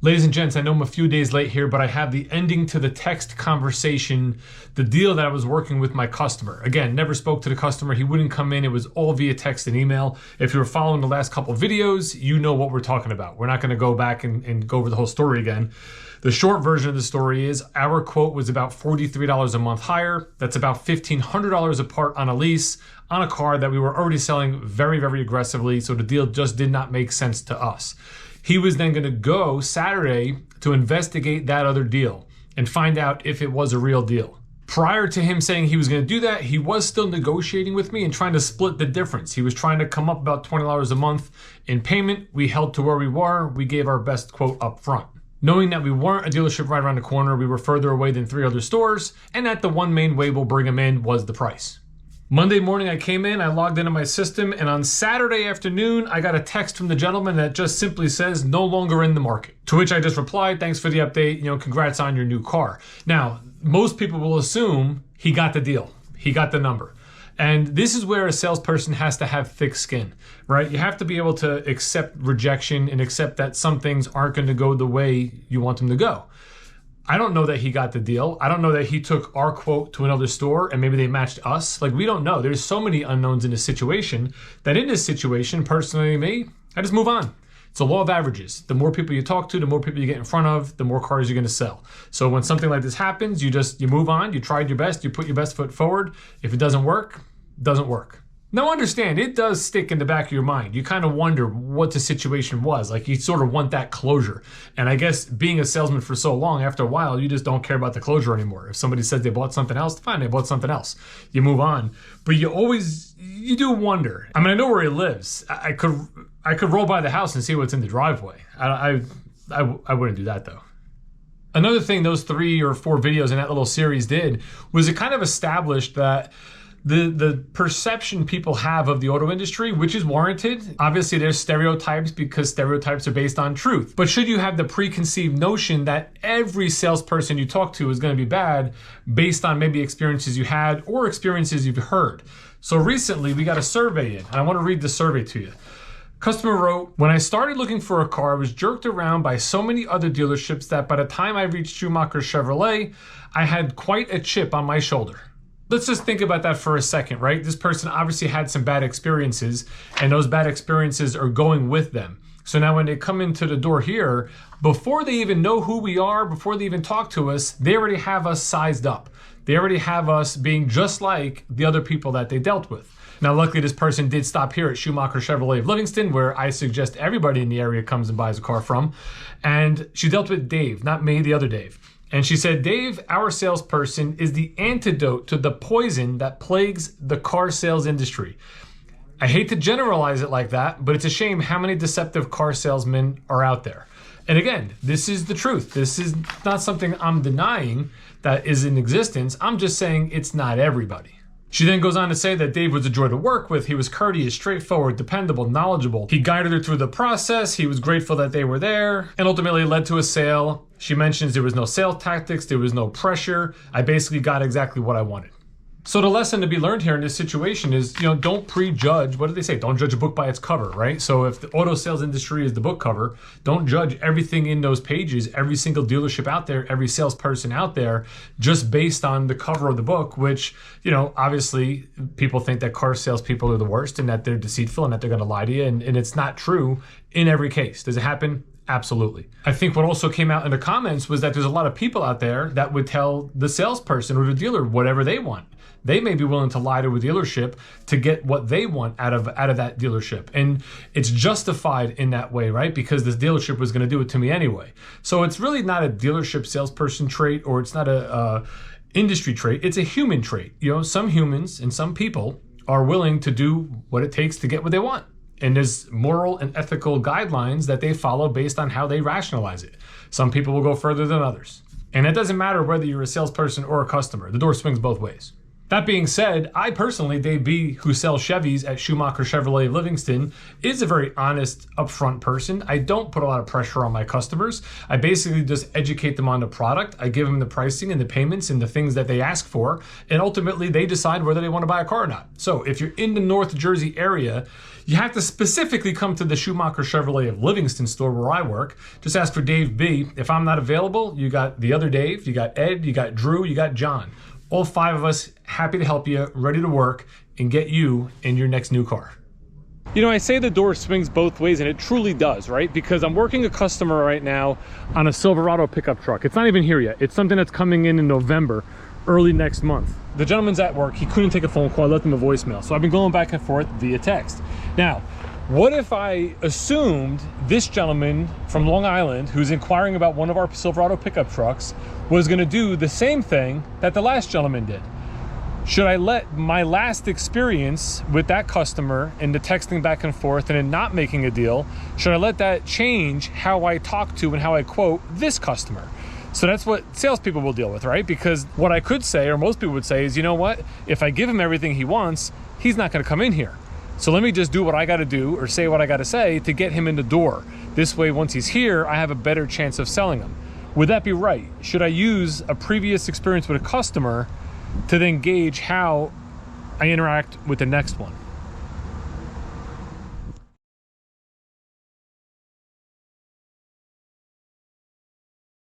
Ladies and gents, I know I'm a few days late here, but I have the ending to the text conversation, the deal that I was working with my customer. Again, never spoke to the customer. He wouldn't come in. It was all via text and email. If you were following the last couple of videos, you know what we're talking about. We're not going to go back and go over the whole story again. The short version of the story is our quote was about $43 a month higher. That's about $1,500 apart on a lease on a car that we were already selling very, very aggressively. So the deal just did not make sense to us. He was then going to go Saturday to investigate that other deal and find out if it was a real deal. Prior to him saying he was going to do that, he was still negotiating with me and trying to split the difference. He was trying to come up about $20 a month in payment. We held to where we were. We gave our best quote up front. Knowing that we weren't a dealership right around the corner, we were further away than 3 other stores, and that the one main way we'll bring him in was the price. Monday morning I came in, I logged into my system, and on Saturday afternoon, I got a text from the gentleman that just simply says, no longer in the market. To which I just replied, thanks for the update, congrats on your new car. Now, most people will assume he got the deal. He got the number. And this is where a salesperson has to have thick skin, right? You have to be able to accept rejection and accept that some things aren't going to go the way you want them to go. I don't know that he got the deal. I don't know that he took our quote to another store and maybe they matched us. Like, we don't know. There's so many unknowns in this situation that in this situation, personally me, I just move on. It's a law of averages. The more people you talk to, the more people you get in front of, the more cars you're going to sell. So when something like this happens, you move on. You tried your best. You put your best foot forward. If it doesn't work, it doesn't work. Now understand, it does stick in the back of your mind. You kind of wonder what the situation was. Like, you sort of want that closure. And I guess being a salesman for so long, after a while, you just don't care about the closure anymore. If somebody says they bought something else, fine, they bought something else. You move on. But you do wonder. I mean, I know where he lives. I could roll by the house and see what's in the driveway. I wouldn't do that though. Another thing those 3 or 4 videos in that little series did was it kind of established that the perception people have of the auto industry, which is warranted. Obviously, there's stereotypes because stereotypes are based on truth. But should you have the preconceived notion that every salesperson you talk to is going to be bad based on maybe experiences you had or experiences you've heard? So recently, we got a survey in, and I want to read the survey to you. Customer wrote, when I started looking for a car, I was jerked around by so many other dealerships that by the time I reached Schumacher Chevrolet, I had quite a chip on my shoulder. Let's just think about that for a second, right? This person obviously had some bad experiences, and those bad experiences are going with them. So now when they come into the door here, before they even know who we are, before they even talk to us, they already have us sized up. They already have us being just like the other people that they dealt with. Now, luckily, this person did stop here at Schumacher Chevrolet of Livingston, where I suggest everybody in the area comes and buys a car from. And she dealt with Dave, not me, the other Dave. And she said, Dave, our salesperson, is the antidote to the poison that plagues the car sales industry. I hate to generalize it like that, but it's a shame how many deceptive car salesmen are out there. And again, this is the truth. This is not something I'm denying that is in existence. I'm just saying it's not everybody. She then goes on to say that Dave was a joy to work with. He was courteous, straightforward, dependable, knowledgeable. He guided her through the process. He was grateful that they were there, and ultimately led to a sale. She mentions there was no sales tactics. There was no pressure. I basically got exactly what I wanted. So the lesson to be learned here in this situation is, don't prejudge. What do they say? Don't judge a book by its cover, right? So if the auto sales industry is the book cover, don't judge everything in those pages, every single dealership out there, every salesperson out there, just based on the cover of the book, which, obviously people think that car salespeople are the worst and that they're deceitful and that they're going to lie to you. And it's not true in every case. Does it happen? Absolutely. I think what also came out in the comments was that there's a lot of people out there that would tell the salesperson or the dealer whatever they want. They may be willing to lie to a dealership to get what they want out of that dealership. And it's justified in that way, right? Because this dealership was going to do it to me anyway. So it's really not a dealership salesperson trait, or it's not a industry trait. It's a human trait. Some humans and some people are willing to do what it takes to get what they want. And there's moral and ethical guidelines that they follow based on how they rationalize it. Some people will go further than others. And it doesn't matter whether you're a salesperson or a customer. The door swings both ways. That being said, I personally, Dave B, who sells Chevys at Schumacher Chevrolet of Livingston, is a very honest, upfront person. I don't put a lot of pressure on my customers. I basically just educate them on the product. I give them the pricing and the payments and the things that they ask for, and ultimately they decide whether they want to buy a car or not. So if you're in the North Jersey area, you have to specifically come to the Schumacher Chevrolet of Livingston store where I work. Just ask for Dave B. If I'm not available, you got the other Dave, you got Ed, you got Drew, you got John. All 5 of us happy to help you, ready to work, and get you in your next new car. You know, I say the door swings both ways, and it truly does, right? Because I'm working a customer right now on a Silverado pickup truck. It's not even here yet. It's something that's coming in November, early next month. The gentleman's at work. He couldn't take a phone call. I left him a voicemail. So I've been going back and forth via text. Now, what if I assumed this gentleman from Long Island who's inquiring about one of our Silverado pickup trucks was going to do the same thing that the last gentleman did? Should I let my last experience with that customer and the texting back and forth and then not making a deal, should I let that change how I talk to and how I quote this customer? So that's what salespeople will deal with, right? Because what I could say, or most people would say, is, you know what? If I give him everything he wants, he's not going to come in here. So let me just do what I got to do or say what I got to say to get him in the door. This way, once he's here, I have a better chance of selling him. Would that be right? Should I use a previous experience with a customer to then gauge how I interact with the next one?